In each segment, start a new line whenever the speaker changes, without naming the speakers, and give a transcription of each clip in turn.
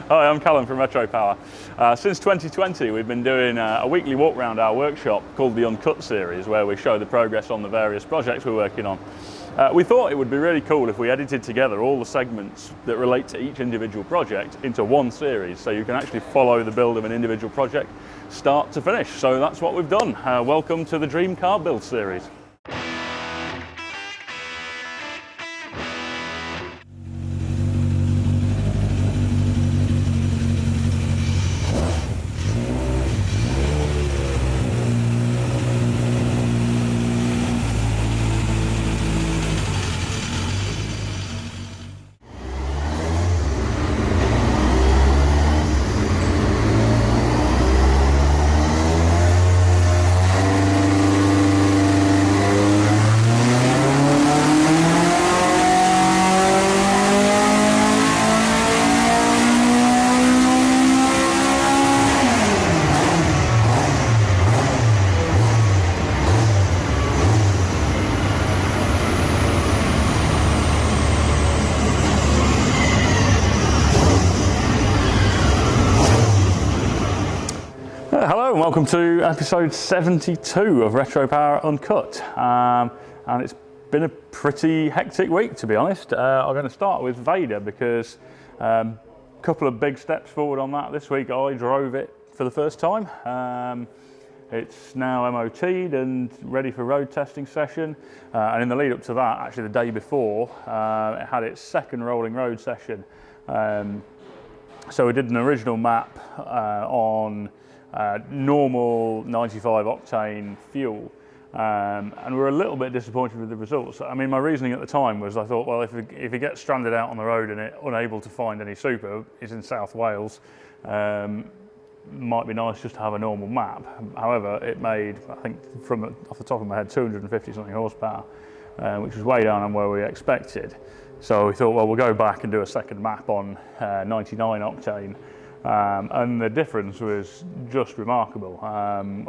Hi, I'm Callum from Retro Power. Since 2020 we've been doing a weekly walk around our workshop called the Uncut series, where we show the progress on the various projects we're working on. We thought it would be really cool if we edited together all the segments that relate to each individual project into one series, so you can actually follow the build of an individual project start to finish. So that's what we've done. Welcome to the Dream Car Build series. Hello and welcome to episode 72 of Retro Power Uncut, and it's been a pretty hectic week, to be honest. I'm going to start with Vader because a couple of big steps forward on that this week. I drove it for the first time. It's now MOT'd and ready for road testing session, and in the lead up to that, actually the day before, it had its second rolling road session. So we did an original map on normal 95 octane fuel, and we were a little bit disappointed with the results. I mean, my reasoning at the time was I thought, well, if it gets stranded out on the road and it's unable to find any super, it's in South Wales, might be nice just to have a normal map. However, it made, I think off the top of my head, 250 something horsepower, which was way down on where we expected. So we thought, well, we'll go back and do a second map on 99 octane. And the difference was just remarkable.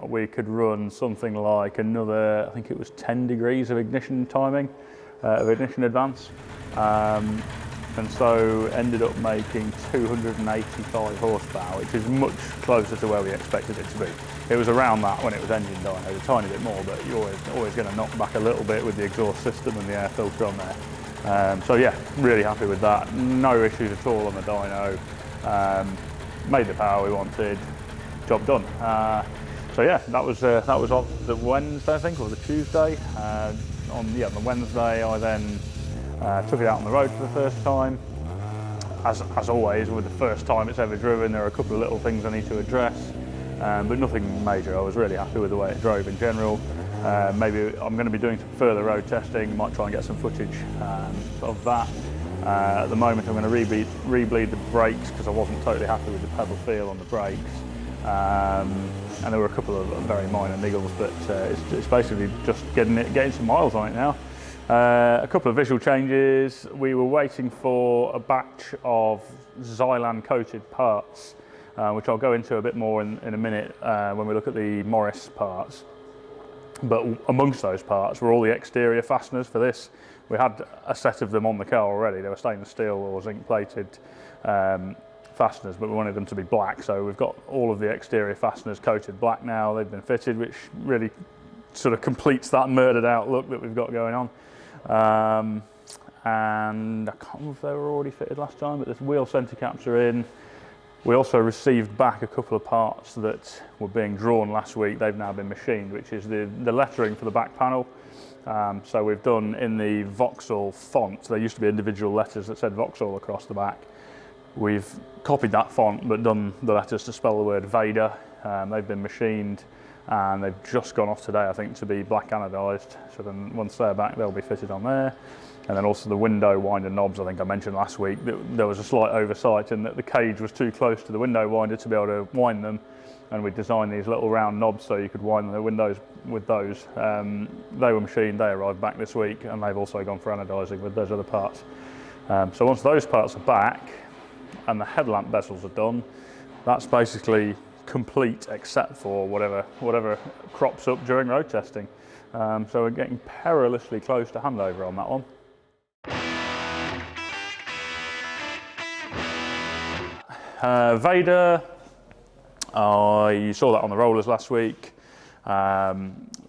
We could run something like another, I think it was 10 degrees of ignition timing, of ignition advance. And so ended up making 285 horsepower, which is much closer to where we expected it to be. It was around that when it was engine dyno, a tiny bit more, but you're always going to knock back a little bit with the exhaust system and the air filter on there. So yeah, really happy with that. No issues at all on the dyno. Made the power we wanted, job done. So yeah, that was on the Wednesday, I think, or the Tuesday. On the Wednesday, I then took it out on the road for the first time. As always, with the first time it's ever driven, there are a couple of little things I need to address, but nothing major. I was really happy with the way it drove in general. Maybe I'm going to be doing some further road testing, might try and get some footage of that. At the moment I'm going to rebleed the brakes because I wasn't totally happy with the pedal feel on the brakes, and there were a couple of very minor niggles, but it's basically just getting some miles on it now. A couple of visual changes. We were waiting for a batch of Xylan coated parts, which I'll go into a bit more in a minute when we look at the Morris parts. But amongst those parts were all the exterior fasteners for this. We had a set of them on the car already. They were stainless steel or zinc plated fasteners, but we wanted them to be black. So we've got all of the exterior fasteners coated black now. They've been fitted, which really sort of completes that murdered out look that we've got going on. And I can't remember if they were already fitted last time, but the wheel centre caps are in. We also received back a couple of parts that were being drawn last week. They've now been machined, which is the lettering for the back panel. So we've done in the Vauxhall font. There used to be individual letters that said Vauxhall across the back. We've copied that font but done the letters to spell the word Vader. They've been machined and they've just gone off today, I think, to be black anodised. So then once they're back, they'll be fitted on there. And then also the window winder knobs, I think I mentioned last week, that there was a slight oversight in that the cage was too close to the window winder to be able to wind them. And we designed these little round knobs so you could wind the windows with those. They were machined, they arrived back this week, and they've also gone for anodising with those other parts. So once those parts are back and the headlamp bezels are done, that's basically complete except for whatever crops up during road testing. So we're getting perilously close to handover on that one. Vader, you saw that on the rollers last week.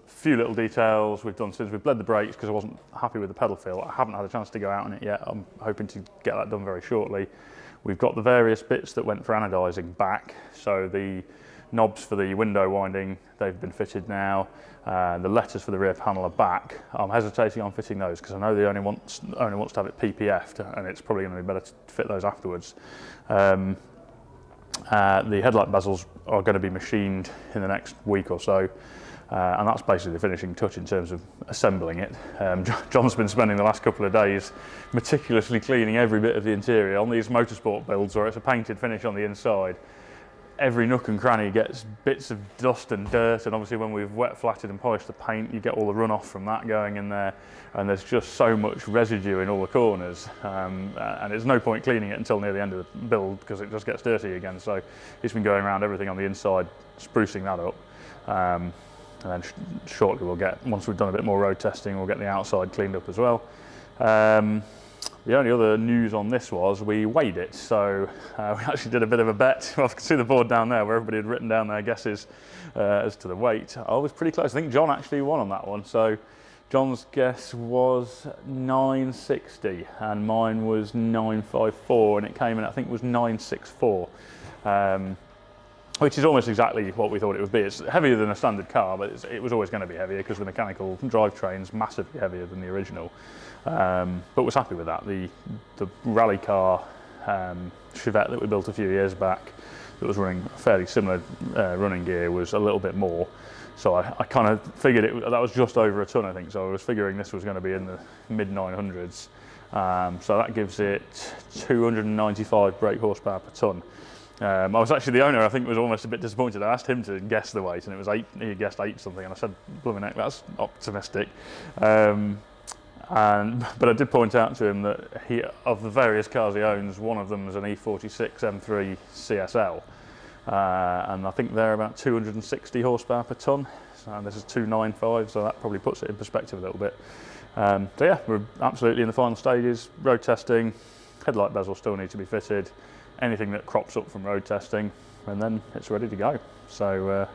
Few little details we've done since we've bled the brakes because I wasn't happy with the pedal feel. I haven't had a chance to go out on it yet. I'm hoping to get that done very shortly. We've got the various bits that went for anodizing back. So the knobs for the window winding, they've been fitted now. The letters for the rear panel are back. I'm hesitating on fitting those because I know the owner wants to have it PPF'd, and it's probably going to be better to fit those afterwards. The headlight bezels are going to be machined in the next week or so. And that's basically the finishing touch in terms of assembling it. John's been spending the last couple of days meticulously cleaning every bit of the interior. On these motorsport builds where it's a painted finish on the inside, every nook and cranny gets bits of dust and dirt, and obviously when we've wet flatted and polished the paint, you get all the runoff from that going in there, and there's just so much residue in all the corners, and there's no point cleaning it until near the end of the build because it just gets dirty again. So he's been going around everything on the inside, sprucing that up. And then shortly once we've done a bit more road testing, we'll get the outside cleaned up as well. The only other news on this was we weighed it. So we actually did a bit of a bet. Well, I can see the board down there where everybody had written down their guesses as to the weight. I was pretty close. I think John actually won on that one. So John's guess was 960 and mine was 954, and it came in, I think it was 964. Which is almost exactly what we thought it would be. It's heavier than a standard car, but it was always going to be heavier because the mechanical drivetrain's massively heavier than the original. But was happy with that. The rally car Chevette that we built a few years back that was running a fairly similar running gear was a little bit more. So I kind of figured that was just over a ton, I think. So I was figuring this was going to be in the mid 900s. So that gives it 295 brake horsepower per ton. I was actually the owner, I think, was almost a bit disappointed. I asked him to guess the weight and it was 8, he guessed 8 something, and I said, blooming heck, that's optimistic. But I did point out to him that of the various cars he owns, one of them is an E46 M3 CSL. And I think they're about 260 horsepower per ton. And this is 295, so that probably puts it in perspective a little bit. So yeah, we're absolutely in the final stages. Road testing, headlight bezel still need to be fitted. Anything that crops up from road testing, and then it's ready to go. So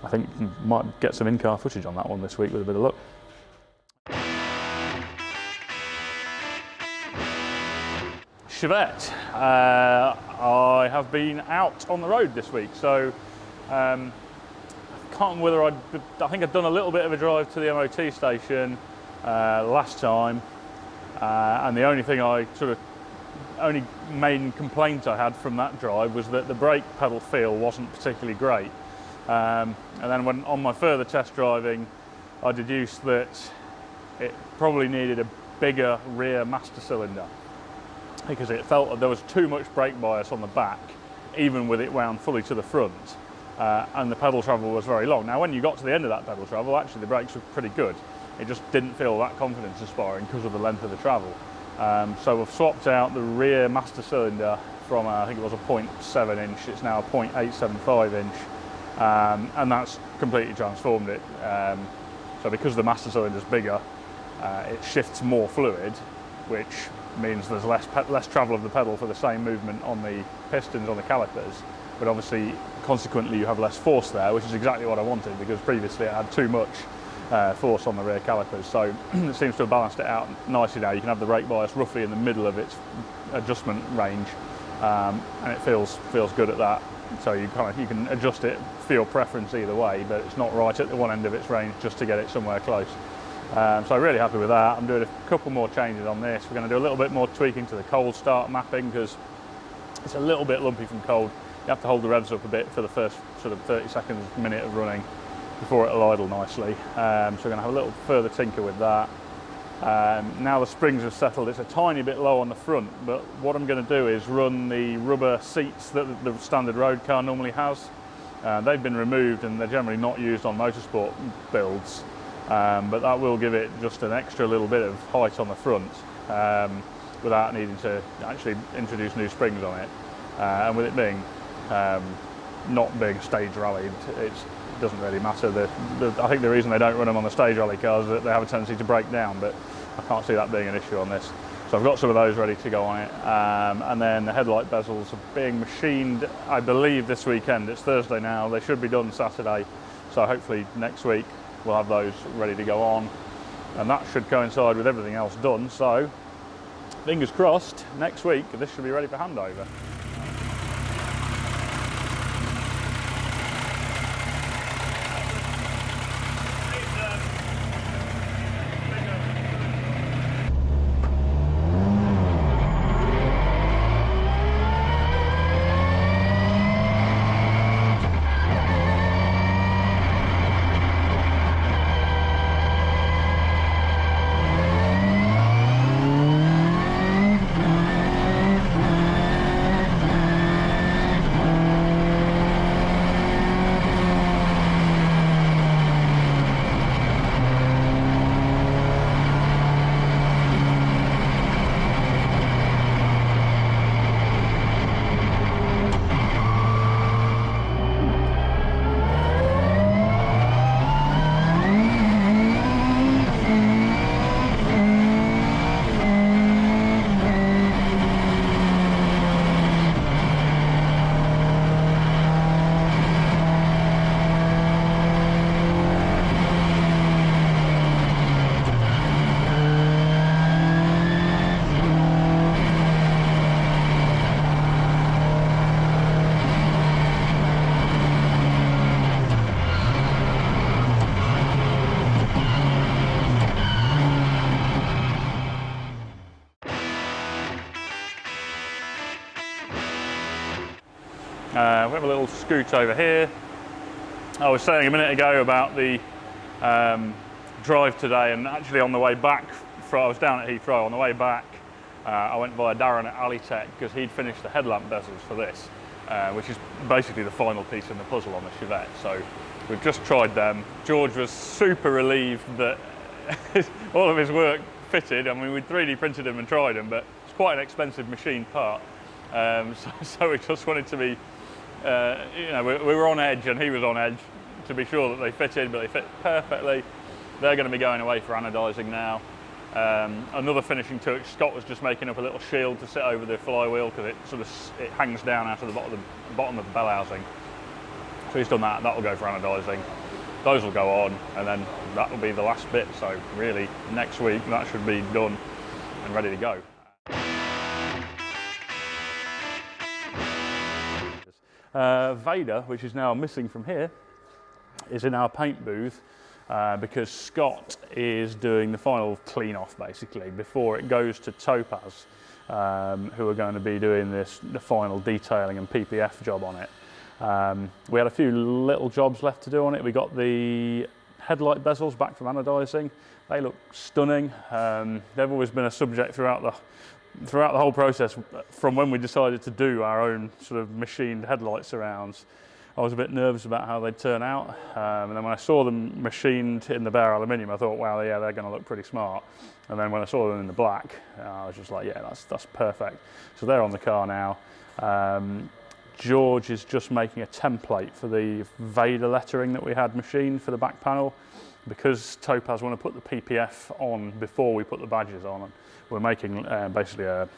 I think we might get some in-car footage on that one this week with a bit of luck. Chevette. I have been out on the road this week, so I can't remember whether I think I'd done a little bit of a drive to the MOT station last time, and the only thing only main complaint I had from that drive was that the brake pedal feel wasn't particularly great. And then when on my further test driving, I deduced that it probably needed a bigger rear master cylinder because it felt that there was too much brake bias on the back, even with it wound fully to the front, and the pedal travel was very long. Now, when you got to the end of that pedal travel, actually the brakes were pretty good. It just didn't feel that confidence inspiring because of the length of the travel. So we've swapped out the rear master cylinder from I think it was a 0.7 inch, it's now a 0.875 inch, and that's completely transformed it. So because the master cylinder is bigger, it shifts more fluid, which means there's less travel of the pedal for the same movement on the pistons on the calipers, but obviously consequently you have less force there, which is exactly what I wanted because previously it had too much force on the rear calipers. So it seems to have balanced it out nicely now. You can have the brake bias roughly in the middle of its adjustment range, and it feels good at that. So you can adjust it for your preference either way, but it's not right at the one end of its range just to get it somewhere close. So I'm really happy with that. I'm doing a couple more changes on this. We're going to do a little bit more tweaking to the cold start mapping because it's a little bit lumpy from cold. You have to hold the revs up a bit for the first sort of 30 seconds, minute of running before it'll idle nicely. So we're going to have a little further tinker with that. Now the springs have settled, it's a tiny bit low on the front, but what I'm going to do is run the rubber seats that the standard road car normally has. They've been removed and they're generally not used on motorsport builds, but that will give it just an extra little bit of height on the front without needing to actually introduce new springs on it. And with it being not being stage rallied, it doesn't really matter. I think the reason they don't run them on the stage rally cars is that they have a tendency to break down, but I can't see that being an issue on this. So I've got some of those ready to go on it. And then the headlight bezels are being machined, I believe, this weekend. It's Thursday now. They should be done Saturday. So hopefully next week we'll have those ready to go on. And that should coincide with everything else done. So fingers crossed, next week this should be ready for handover. We have a little scoot over here. I was saying a minute ago about the drive today, and actually on the way back, I was down at Heathrow. On the way back, I went via Darren at Alitech because he'd finished the headlamp bezels for this, which is basically the final piece in the puzzle on the Chevette. So we've just tried them. George was super relieved that all of his work fitted. I mean, we 3D printed them and tried them, but it's quite an expensive machined part. So we just wanted to be, you know, we were on edge and he was on edge to be sure that they fitted, but they fit perfectly. They're going to be going away for anodising now. Another finishing touch, Scott was just making up a little shield to sit over the flywheel because it hangs down out of the bottom of the bell housing. So he's done that. That will go for anodising. Those will go on, and then that will be the last bit. So really, next week that should be done and ready to go. Vader, which is now missing from here, is in our paint booth because Scott is doing the final clean off basically before it goes to Topaz, who are going to be doing the final detailing and PPF job on it. We had a few little jobs left to do on it. We got the headlight bezels back from anodising. They look stunning. They've always been a subject throughout the whole process from when we decided to do our own sort of machined headlight surrounds. I was a bit nervous about how they'd turn out, and then when I saw them machined in the bare aluminium, I thought, wow, yeah, they're going to look pretty smart. And then when I saw them in the black, I was just like, yeah, that's perfect. So they're on the car now. George is just making a template for the Vader lettering that we had machined for the back panel. Because Topaz want to put the PPF on before we put the badges on, we're making basically a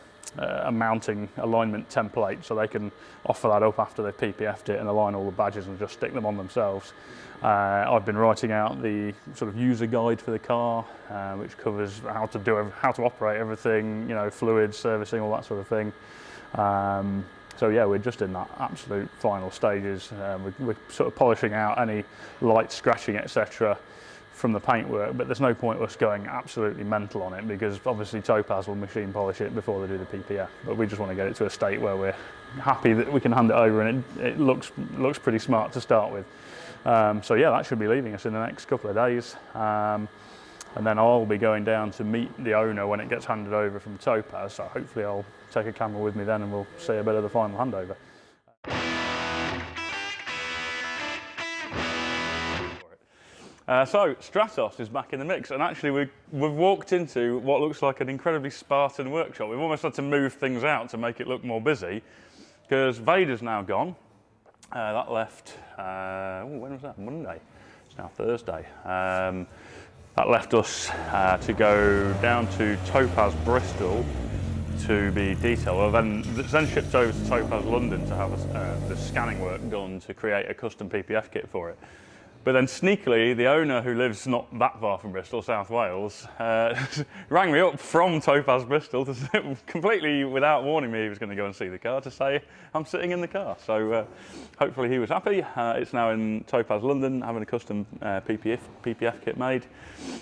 mounting alignment template so they can offer that up after they've PPF'd it and align all the badges and just stick them on themselves. I've been writing out the sort of user guide for the car, which covers how to operate everything, you know, fluids, servicing, all that sort of thing. So yeah, we're just in that absolute final stages. We're sort of polishing out any light scratching, etc. from the paintwork, but there's no point us going absolutely mental on it because obviously Topaz will machine polish it before they do the PPF, but we just want to get it to a state where we're happy that we can hand it over and it looks pretty smart to start with. So yeah, that should be leaving us in the next couple of days. And then I'll be going down to meet the owner when it gets handed over from Topaz, so hopefully I'll take a camera with me then and we'll see a bit of the final handover. So Stratos is back in the mix, and actually we've walked into what looks like an incredibly Spartan workshop. We've almost had to move things out to make it look more busy because Vader's now gone. That left, when was that? Monday. It's now Thursday. That left us to go down to Topaz Bristol to be detailed. Well, then shipped over to Topaz London to have the scanning work done to create a custom PPF kit for it. But then sneakily, the owner, who lives not that far from Bristol, South Wales, rang me up from Topaz Bristol to completely without warning me he was going to go and see the car, to say I'm sitting in the car. So hopefully he was happy. It's now in Topaz London, having a custom PPF kit made.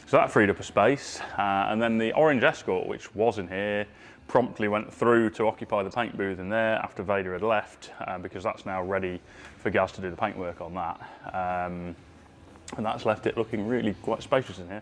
So that freed up a space. And then the orange Escort, which was in here, promptly went through to occupy the paint booth in there after Vader had left, because that's now ready for Gaz to do the paintwork on that. And that's left it looking really quite spacious in here.